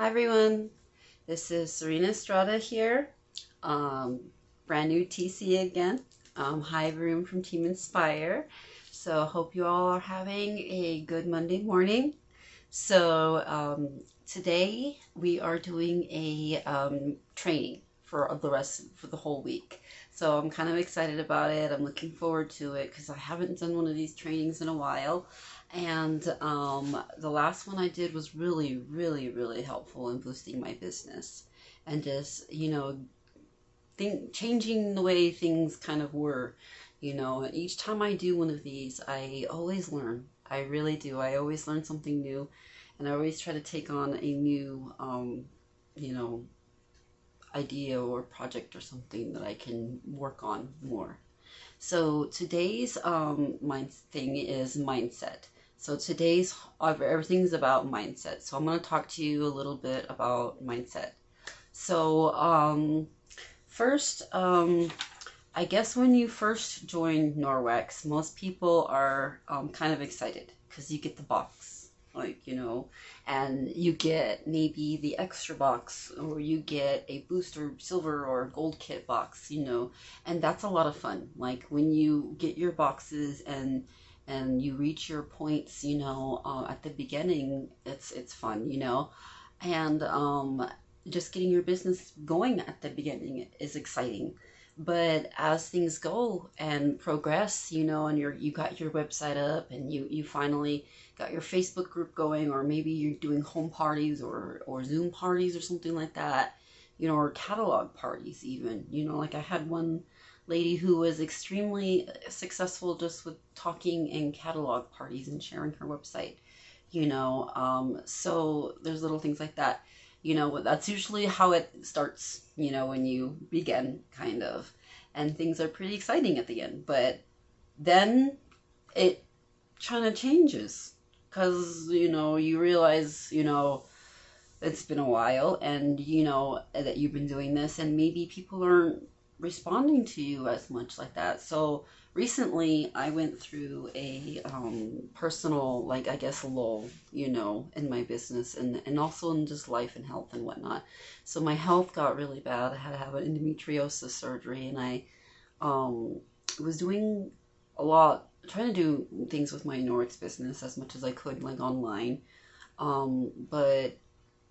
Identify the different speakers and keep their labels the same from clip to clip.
Speaker 1: Hi everyone, this is Serena Estrada here, um, brand new TC again. Hi everyone from Team Inspire. So hope you all are having a good Monday morning. So today we are doing a training for the whole week. So I'm kind of excited about it. I'm looking forward to it because I haven't done one of these trainings in a while. And the last one I did was really, really, really helpful in boosting my business and just, changing the way things kind of were. And each time I do one of these, I always learn. I really do. I always learn something new, and I always try to take on a new, you know, idea or project or something that I can work on more. So today's mind thing is mindset. So today's everything's about mindset. So I'm going to talk to you a little bit about mindset. So first, I guess when you first join Norwex, most people are kind of excited because you get the box, and you get maybe the extra box, or you get a booster silver or gold kit box, and that's a lot of fun. Like when you get your boxes and you reach your points, at the beginning, it's fun, and just getting your business going at the beginning is exciting. But as things go and progress, and you got your website up, and you finally got your Facebook group going, or maybe you're doing home parties or Zoom parties or something like that, or catalog parties even. Like I had one lady who was extremely successful just with talking in catalog parties and sharing her website. So there's little things like that. That's usually how it starts, when you begin, kind of. And things are pretty exciting at the end. But then it kind of changes because, you realize, it's been a while, and, that you've been doing this, and maybe people aren't responding to you as much like that. So recently I went through a personal, like, I guess, lull, in my business, and also in just life and health and whatnot. So my health got really bad. I had to have an endometriosis surgery, and I was doing a lot, trying to do things with my Norwex business as much as I could, like online. But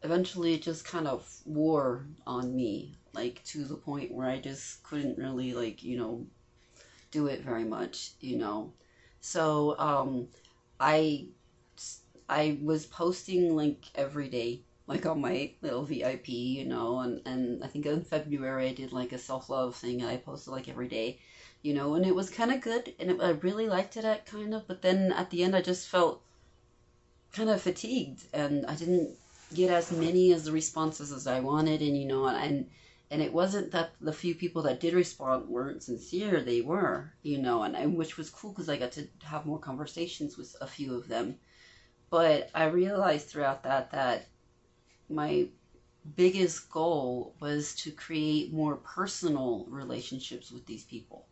Speaker 1: eventually it just kind of wore on me, like to the point where I just couldn't really, like, do it very much, So I I was posting like every day, like on my little VIP, and I think in February I did like a self-love thing, and I posted like every day, and it was kind of good, and I really liked it at kind of, but then at the end I just felt kind of fatigued, and I didn't get as many as the responses as I wanted, and it wasn't that the few people that did respond weren't sincere. They were, and which was cool because I got to have more conversations with a few of them. But I realized throughout that my biggest goal was to create more personal relationships with these people,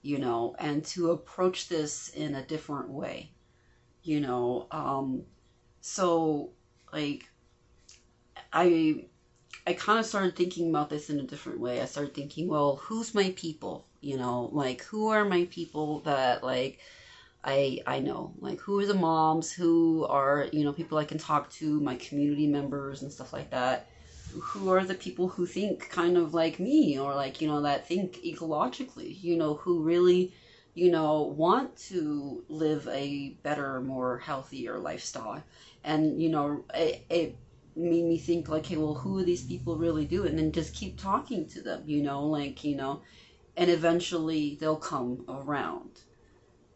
Speaker 1: and to approach this in a different way, you know. So like I I kind of started thinking about this in a different way. I started thinking, well, who's my people? Like who are my people that, like, I know, like who are the moms, who are, people I can talk to, my community members and stuff like that. Who are the people who think kind of like me, or like, that think ecologically, who really, want to live a better, more healthier lifestyle. And, it made me think like, hey, well, who are these people really do? And then just keep talking to them, like, and eventually they'll come around.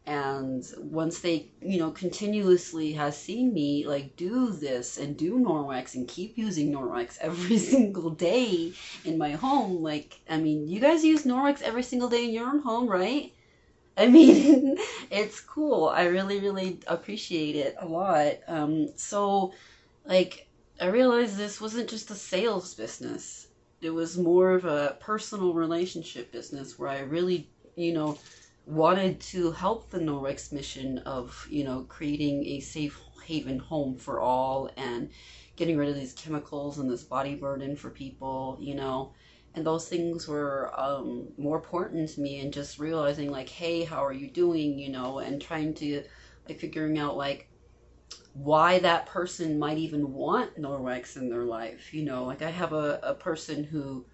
Speaker 1: And once they, continuously has seen me like do this and do Norwex and keep using Norwex every single day in my home, like, I mean, you guys use Norwex every single day in your own home, right? I mean, it's cool. I really, really appreciate it a lot. So, like, I realized this wasn't just a sales business. It was more of a personal relationship business where I really, wanted to help the Norwex mission of, creating a safe, haven home for all, and getting rid of these chemicals and this body burden for people, and those things were more important to me, and just realizing like, hey, how are you doing, and trying to like figuring out like why that person might even want Norwex in their life. Like I have a person who,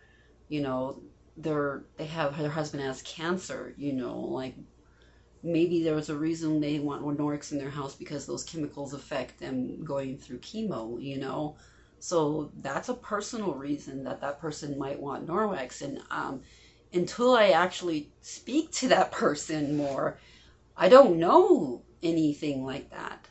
Speaker 1: you know, they have their husband has cancer, like maybe there was a reason they want Norwex in their house because those chemicals affect them going through chemo, So that's a personal reason that that person might want Norwex. And until I actually speak to that person more, I don't know anything like that,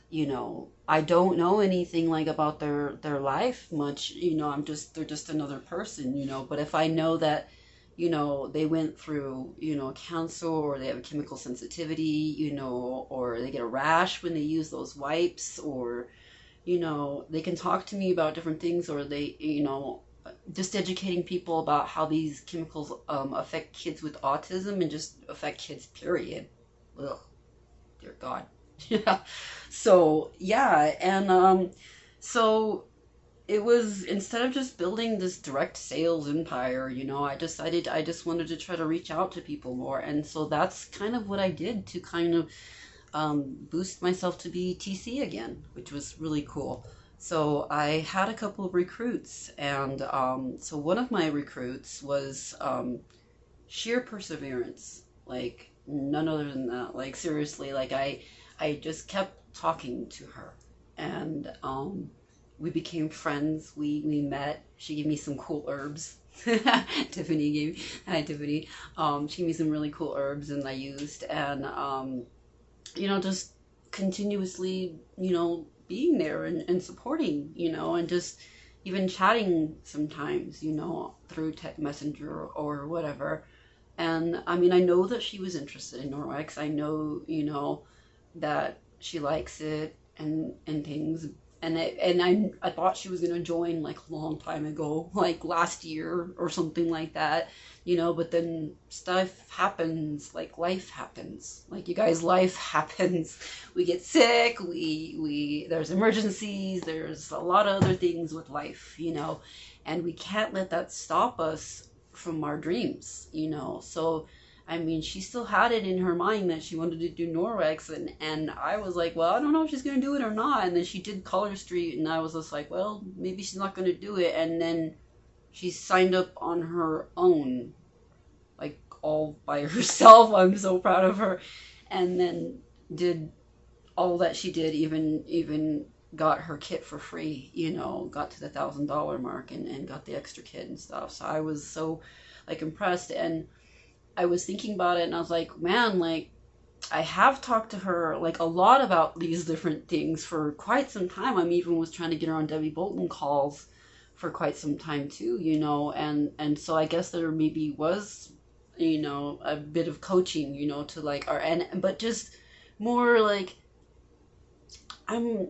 Speaker 1: I don't know anything like about their life much, they're just another person, but if I know that, they went through, cancer, or they have a chemical sensitivity, or they get a rash when they use those wipes, or, they can talk to me about different things, or they, just educating people about how these chemicals affect kids with autism and just affect kids, period. Ugh. Dear God. Yeah. So, yeah. And so it was, instead of just building this direct sales empire, I decided I just wanted to try to reach out to people more. And so that's kind of what I did to kind of boost myself to be TC again, which was really cool. So I had a couple of recruits, and so one of my recruits was sheer perseverance, like none other than that. Like seriously, like I just kept talking to her, and we became friends. We met. She gave me some cool herbs. Hi Tiffany. She gave me some really cool herbs, and I used, and just continuously, being there and supporting, and just even chatting sometimes, through text messenger or whatever. And I mean, I know that she was interested in Norwex. I know, that she likes it and things. And I thought she was gonna join like a long time ago, like last year or something like that, but then stuff happens, like life happens. Like you guys, life happens. We get sick, we there's emergencies, there's a lot of other things with life, and we can't let that stop us from our dreams, So I mean, she still had it in her mind that she wanted to do Norwex, and I was like, well, I don't know if she's going to do it or not. And then she did Color Street, and I was just like, well, maybe she's not going to do it. And then she signed up on her own, like all by herself. I'm so proud of her. And then did all that she did, even got her kit for free, got to the $1,000 mark and got the extra kit and stuff. So I was so like impressed, and I was thinking about it, and I was like, man, like I have talked to her like a lot about these different things for quite some time. I even was trying to get her on Debbie Bolton calls for quite some time too, and so I guess there maybe was, a bit of coaching, to like but just more like the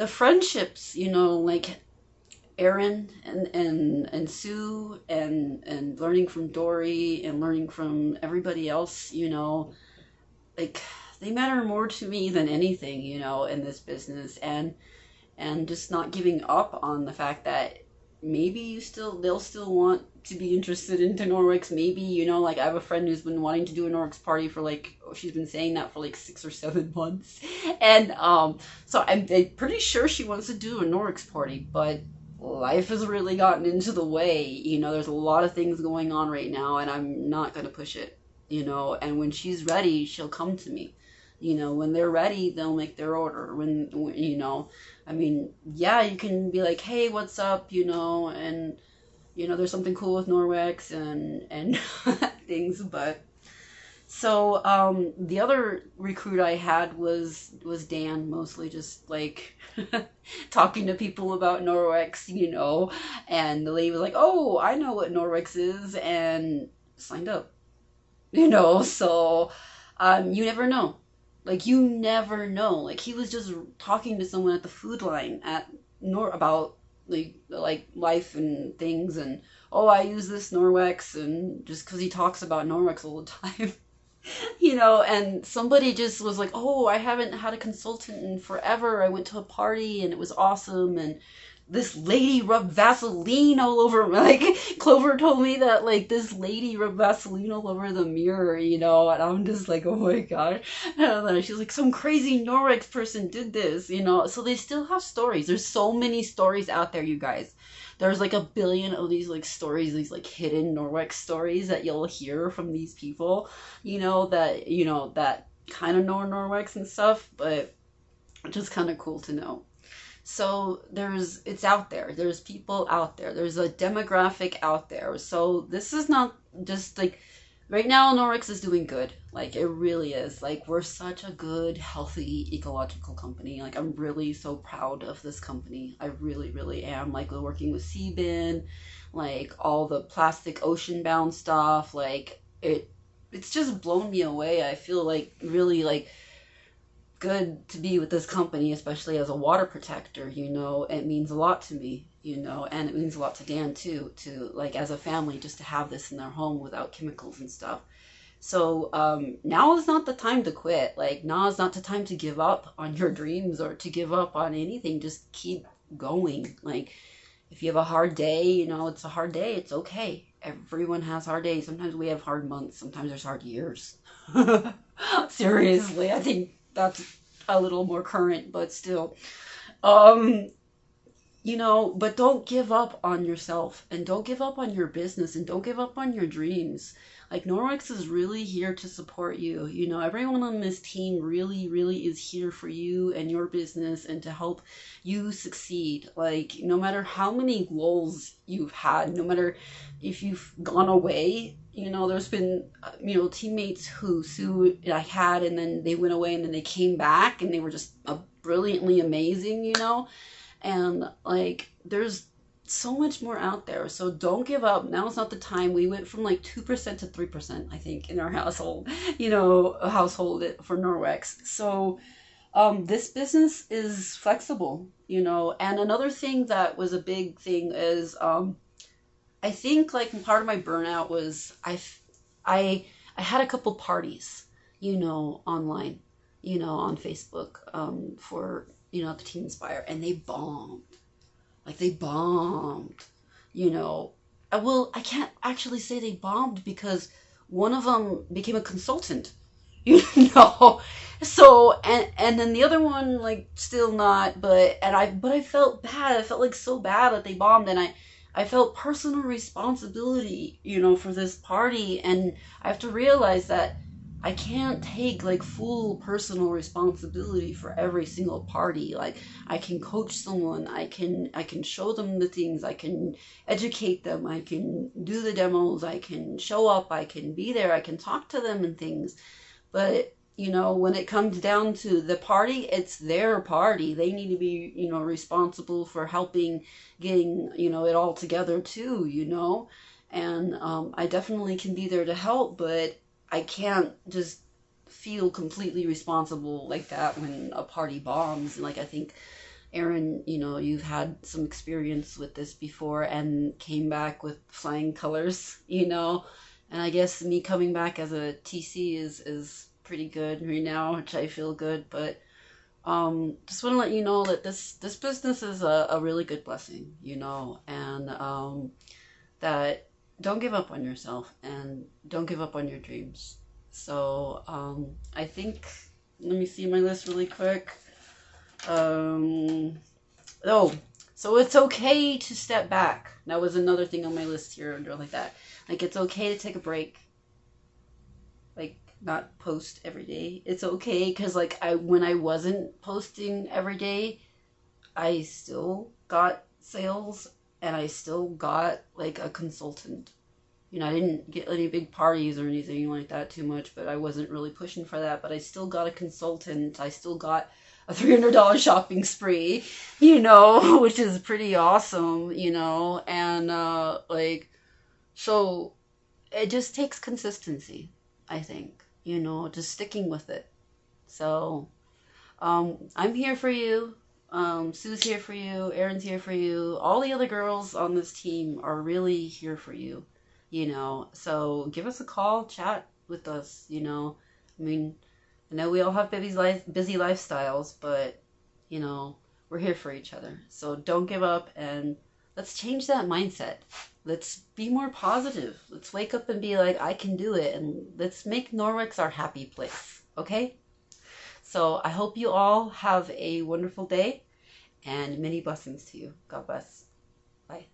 Speaker 1: friendships, like Aaron and Sue and learning from Dory and learning from everybody else, like they matter more to me than anything, in this business, and just not giving up on the fact that maybe they'll still want to be interested into Norwex. Maybe, like I have a friend who's been wanting to do a Norwex party for like, she's been saying that for like 6 or 7 months. And so I'm pretty sure she wants to do a Norwex party, but life has really gotten into the way. There's a lot of things going on right now, and I'm not going to push it, and when she's ready, she'll come to me. When they're ready, they'll make their order. When I mean, yeah, you can be like, hey, what's up, and there's something cool with Norwex and things. But so the other recruit I had was Dan, mostly just like talking to people about Norwex, and the lady was like, oh, I know what Norwex is, and signed up, so you never know. Like, you never know. Like, he was just talking to someone at the food line about like life and things, and oh, I use this Norwex, and just because he talks about Norwex all the time. And somebody just was like, oh, I haven't had a consultant in forever. I went to a party and it was awesome. And this lady rubbed Vaseline all over me. Like, Clover told me that, like, this lady rubbed Vaseline all over the mirror, and I'm just like, oh my god. And then she's like, some crazy Norwex person did this. So they still have stories. There's so many stories out there, you guys. There's like a billion of these like stories, these like hidden Norwex stories that you'll hear from these people, that kind of know Norwex and stuff, but just kind of cool to know. So it's out there. There's people out there. There's a demographic out there. So this is not just like right now Norwex is doing good. Like it really is. Like we're such a good, healthy, ecological company. Like I'm really so proud of this company. I really, really am. Like we're working with Seabin, like all the plastic ocean bound stuff. Like it's just blown me away. I feel like really like good to be with this company, especially as a water protector. It means a lot to me, and it means a lot to Dan too, to like as a family, just to have this in their home without chemicals and stuff. So now is not the time to quit. Like now is not the time to give up on your dreams or to give up on anything. Just keep going. Like if you have a hard day, it's a hard day. It's okay. Everyone has hard days. Sometimes we have hard months. Sometimes there's hard years. Seriously, I think that's a little more current, but still. Um, but don't give up on yourself and don't give up on your business and don't give up on your dreams. Like Norwex is really here to support you. Everyone on this team really, really is here for you and your business and to help you succeed. Like no matter how many lulls you've had, no matter if you've gone away, there's been, teammates who Sue I had and then they went away and then they came back and they were just brilliantly amazing. And like there's so much more out there, so don't give up. Now is not the time. We went from like 2% to 3%, I think, in our household, a household for Norwex. So this business is flexible, and another thing that was a big thing is I think like part of my burnout was I had a couple parties, online, on Facebook, for the Team Inspire, and they bombed. Like they bombed, I can't actually say they bombed because one of them became a consultant, you know. So and then the other one like still not, but I felt bad. I felt like so bad that they bombed, and I felt personal responsibility, for this party, and I have to realize that I can't take like full personal responsibility for every single party. Like I can coach someone, I can show them the things, I can educate them, I can do the demos, I can show up, I can be there, I can talk to them and things. But when it comes down to the party, it's their party. They need to be, responsible for helping getting, it all together too. And I definitely can be there to help, but I can't just feel completely responsible like that when a party bombs. Like I think Aaron, you've had some experience with this before and came back with flying colors, and I guess me coming back as a TC is pretty good right now, which I feel good. But just want to let you know that this business is a really good blessing, and that don't give up on yourself and don't give up on your dreams. So I think, let me see my list really quick. So it's okay to step back. That was another thing on my list here under like that. Like it's okay to take a break. Like not post every day. It's okay because like when I wasn't posting every day, I still got sales and I still got like a consultant. I didn't get any big parties or anything like that too much, but I wasn't really pushing for that. But I still got a consultant. I still got a $300 shopping spree, which is pretty awesome, and so it just takes consistency, I think, just sticking with it. So I'm here for you. Sue's here for you. Erin's here for you. All the other girls on this team are really here for you, So give us a call, chat, with us, you know. I mean, I know we all have busy lifestyles, but, you know, we're here for each other. So don't give up, and let's change that mindset. Let's be more positive. Let's wake up and be like, I can do it, and let's make Norwex our happy place, okay? So I hope you all have a wonderful day, and many blessings to you. God bless. Bye.